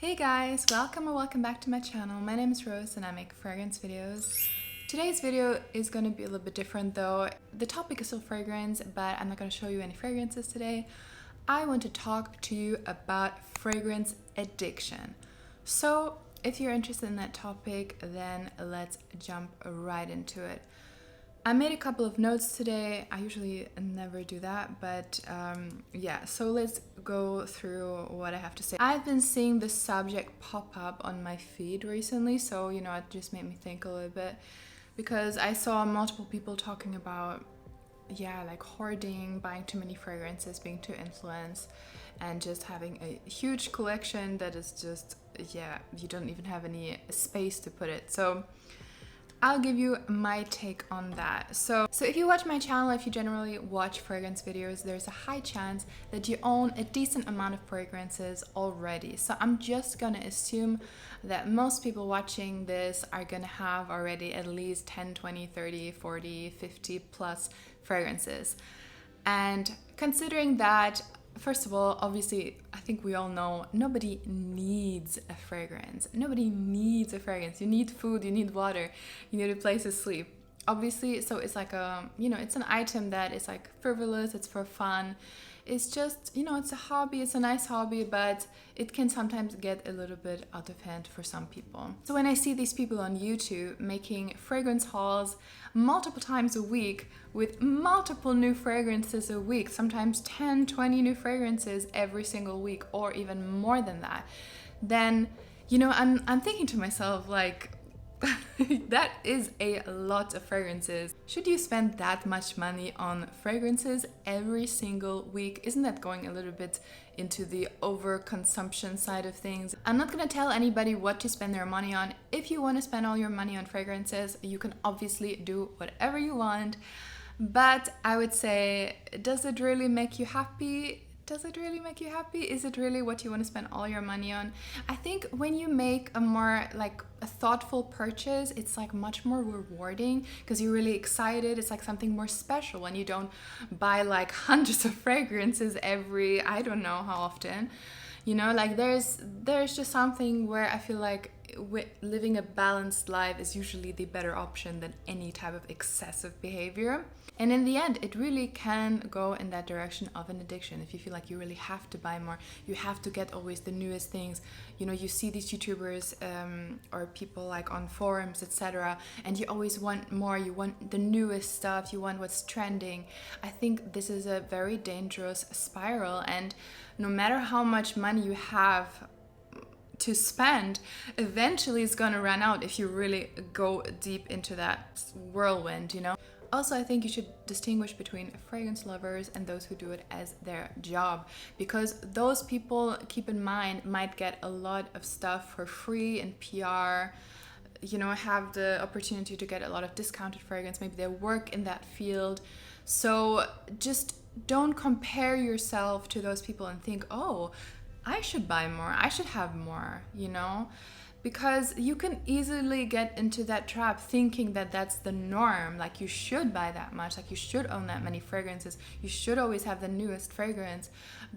Hey guys, welcome or welcome back to my channel. My name is Rose and I make fragrance videos. Today's video is going to be a little bit different though. The topic is still fragrance, but I'm not going to show you any fragrances today. I want to talk to you about fragrance addiction. So if you're interested in that topic, then let's jump right into it. I made a couple of notes today. I usually never do that, but yeah, so let's go through what I have to say. I've been seeing this subject pop up on my feed recently, so it just made me think a little bit because I saw multiple people talking about like hoarding, buying too many fragrances, being too influenced, and just having a huge collection that is just you don't even have any space to put it. So I'll give you my take on that. So if you watch my channel, if you generally watch fragrance videos, there's a high chance that you own a decent amount of fragrances already. So I'm just gonna assume that most people watching this are gonna have already at least 10, 20, 30, 40, 50 plus fragrances. And considering that, first of all, obviously, I think we all know nobody needs a fragrance. Nobody needs a fragrance. You need food, you need water, you need a place to sleep. Obviously, so it's like it's an item that is like frivolous, it's for fun. It's just, it's a hobby, it's a nice hobby, but it can sometimes get a little bit out of hand for some people. So when I see these people on YouTube making fragrance hauls multiple times a week with multiple new fragrances a week, sometimes 10, 20 new fragrances every single week, or even more than that, then, I'm thinking to myself, like, that is a lot of fragrances. Should you spend that much money on fragrances every single week? Isn't that going a little bit into the overconsumption side of things? I'm not gonna tell anybody what to spend their money on. If you want to spend all your money on fragrances, you can obviously do whatever you want. But I would say, does it really make you happy? Does it really make you happy? Is it really what you want to spend all your money on? I think when you make a more a thoughtful purchase, it's like much more rewarding because you're really excited. It's like something more special when you don't buy like hundreds of fragrances every, I don't know how often. There's just something where I feel like living a balanced life is usually the better option than any type of excessive behavior. And in the end, it really can go in that direction of an addiction. If you feel like you really have to buy more, you have to get always the newest things. You see these YouTubers or people like on forums, etc., and you always want more. You want the newest stuff. You want what's trending. I think this is a very dangerous spiral, and no matter how much money you have to spend, eventually it's gonna run out if you really go deep into that whirlwind. Also, I think you should distinguish between fragrance lovers and those who do it as their job, because those people, keep in mind, might get a lot of stuff for free and PR, have the opportunity to get a lot of discounted fragrance. Maybe they work in that field. So just don't compare yourself to those people and think, oh, I should buy more, I should have more, because you can easily get into that trap thinking that that's the norm, like you should buy that much, like you should own that many fragrances, you should always have the newest fragrance.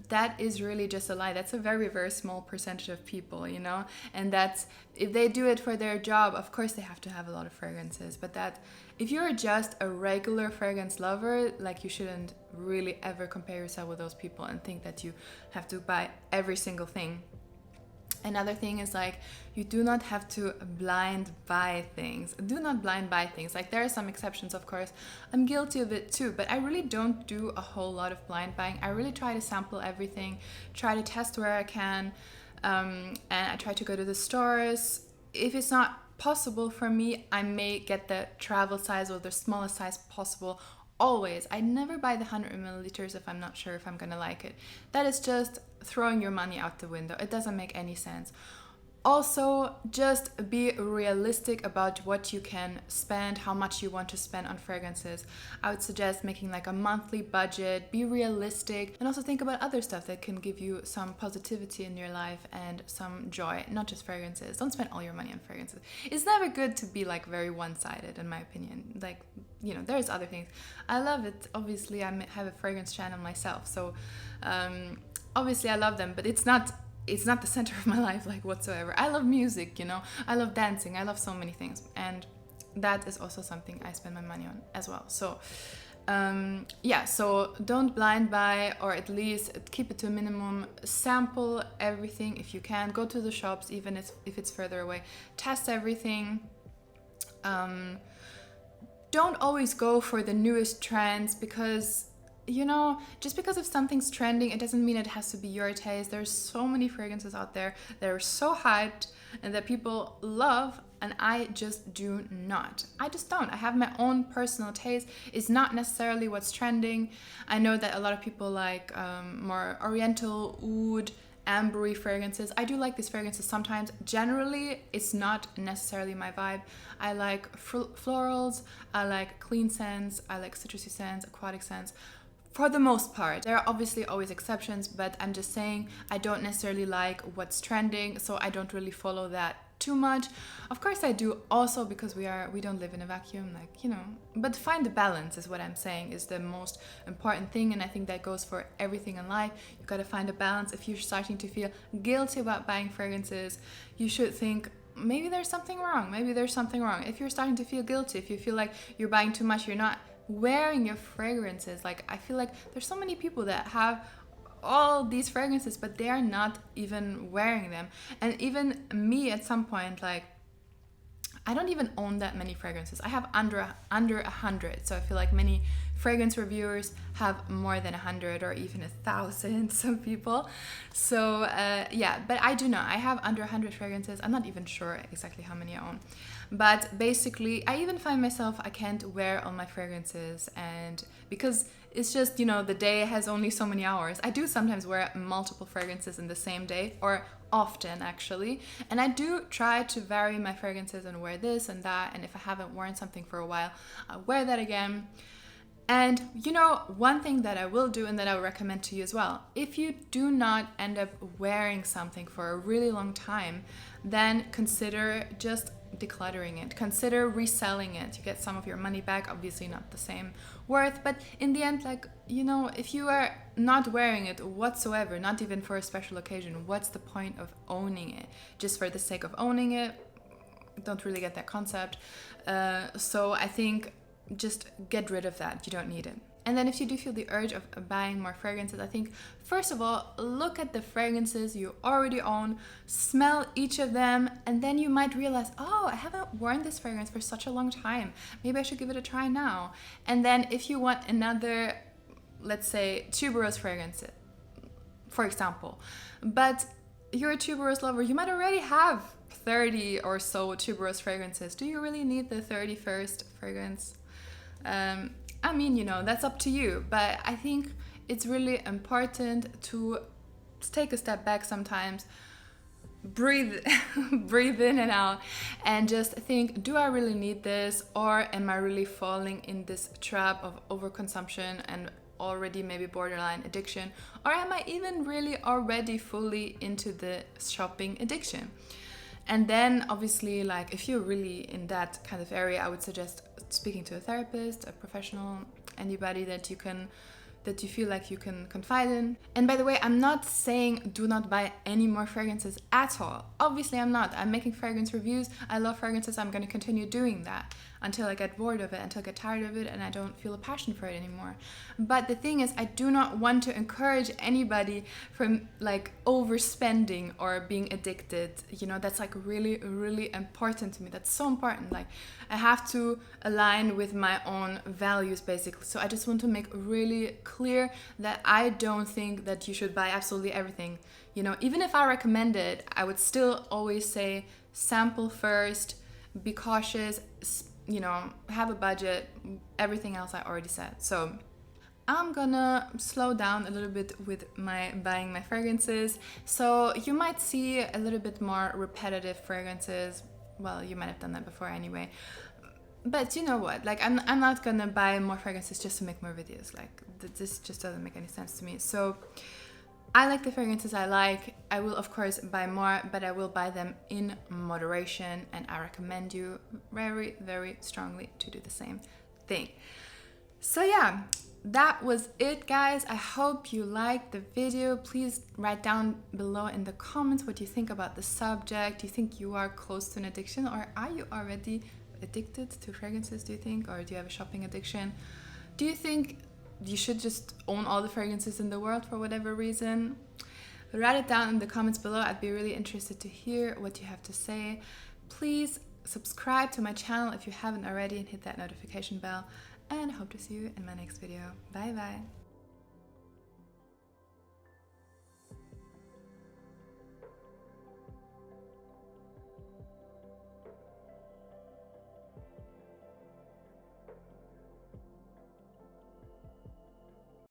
That is really just a lie. That's a very, very small percentage of people, and that's, if they do it for their job, of course they have to have a lot of fragrances, but that if you're just a regular fragrance lover, like, you shouldn't really ever compare yourself with those people and think that you have to buy every single thing. Another thing is, like, you do not have to blind buy things. Do not blind buy things. Like, there are some exceptions, of course. I'm guilty of it too, but I really don't do a whole lot of blind buying. I really try to sample everything, try to test where I can, and I try to go to the stores. If it's not possible for me, I may get the travel size or the smallest size possible. Always. I never buy the 100 milliliters if I'm not sure if I'm gonna like it. That is just throwing your money out the window. It doesn't make any sense. Also, just be realistic about what you can spend, how much you want to spend on fragrances. I would suggest making like a monthly budget, be realistic, and also think about other stuff that can give you some positivity in your life and some joy, not just fragrances. Don't spend all your money on fragrances. It's never good to be like very one-sided, in my opinion. Like, there's other things. I love it. Obviously, I have a fragrance channel myself, so obviously I love them, but it's not it's not the center of my life like whatsoever. I love music, you know, I love dancing, I love so many things, and that is also something I spend my money on as well. So yeah, so don't blind buy, or at least keep it to a minimum. Sample everything if you can. Go to the shops, even if it's further away. Test everything. Don't always go for the newest trends, because you know, just because if something's trending, it doesn't mean it has to be your taste. There's so many fragrances out there that are so hyped and that people love, and I just do not. I just don't. I have my own personal taste. It's not necessarily what's trending. I know that a lot of people like more oriental, oud, ambery fragrances. I do like these fragrances sometimes. Generally, it's not necessarily my vibe. I like florals, I like clean scents, I like citrusy scents, aquatic scents. For the most part, there are obviously always exceptions, but I'm just saying I don't necessarily like what's trending, so I don't really follow that too much. Of course I do also, because we don't live in a vacuum, like, you know, but find the balance is what I'm saying is the most important thing, and I think that goes for everything in life. You got to find a balance. If you're starting to feel guilty about buying fragrances, you should think maybe there's something wrong. Maybe there's something wrong. If you're starting to feel guilty, if you feel like you're buying too much, you're not wearing your fragrances. Like, I feel like there's so many people that have all these fragrances but they are not even wearing them. And even me at some point, like, I don't even own that many fragrances. I have under 100. So I feel like many fragrance reviewers have more than 100 or even 1,000, some people. So yeah, but I do not. I have under 100 fragrances. I'm not even sure exactly how many I own. But basically, I even find myself, I can't wear all my fragrances, and because it's just, you know, the day has only so many hours. I do sometimes wear multiple fragrances in the same day, or often actually, and I do try to vary my fragrances and wear this and that, and if I haven't worn something for a while, I'll wear that again. And you know, one thing that I will do and that I would recommend to you as well, if you do not end up wearing something for a really long time, then consider just decluttering it. Consider reselling it. You get some of your money back, obviously not the same worth, but in the end, like, you know, if you are not wearing it whatsoever, not even for a special occasion, what's the point of owning it? Just for the sake of owning it? Don't really get that concept. So I think just get rid of that. You don't need it. And then if you do feel the urge of buying more fragrances, I think, first of all, look at the fragrances you already own, smell each of them, and then you might realize, oh, I haven't worn this fragrance for such a long time. Maybe I should give it a try now. And then if you want another, let's say, tuberose fragrance, for example, but you're a tuberose lover, you might already have 30 or so tuberose fragrances. Do you really need the 31st fragrance? I mean, you know, that's up to you, but I think it's really important to take a step back sometimes, breathe in and out, and just think, do I really need this, or am I really falling in this trap of overconsumption and already maybe borderline addiction, or am I even really already fully into the shopping addiction? And then obviously, like, if you're really in that kind of area, I would suggest speaking to a therapist, a professional, anybody that you feel like you can confide in. And by the way, I'm not saying do not buy any more fragrances at all. Obviously I'm not. I'm making fragrance reviews. I love fragrances. I'm going to continue doing that until I get bored of it, until I get tired of it and I don't feel a passion for it anymore. But the thing is, I do not want to encourage anybody from like overspending or being addicted. You know, that's like really, really important to me. That's so important. Like, I have to align with my own values basically. So I just want to make really clear that I don't think that you should buy absolutely everything. You know, even if I recommend it, I would still always say sample first, be cautious, you know, have a budget, everything else I already said. So I'm gonna slow down a little bit with my buying my fragrances. So you might see a little bit more repetitive fragrances. Well, you might have done that before anyway. But you know what, like, I'm not gonna buy more fragrances just to make more videos. Like, this just doesn't make any sense to me. So I like the fragrances I like. I will of course buy more, but I will buy them in moderation, and I recommend you very, very strongly to do the same thing. So yeah, that was it, guys. I hope you liked the video. Please write down below in the comments what you think about the subject. Do you think you are close to an addiction, or are you already addicted to fragrances, do you think? Or do you have a shopping addiction? Do you think you should just own all the fragrances in the world for whatever reason? Write it down in the comments below. I'd be really interested to hear what you have to say. Please subscribe to my channel if you haven't already and hit that notification bell. And I hope to see you in my next video. Bye bye.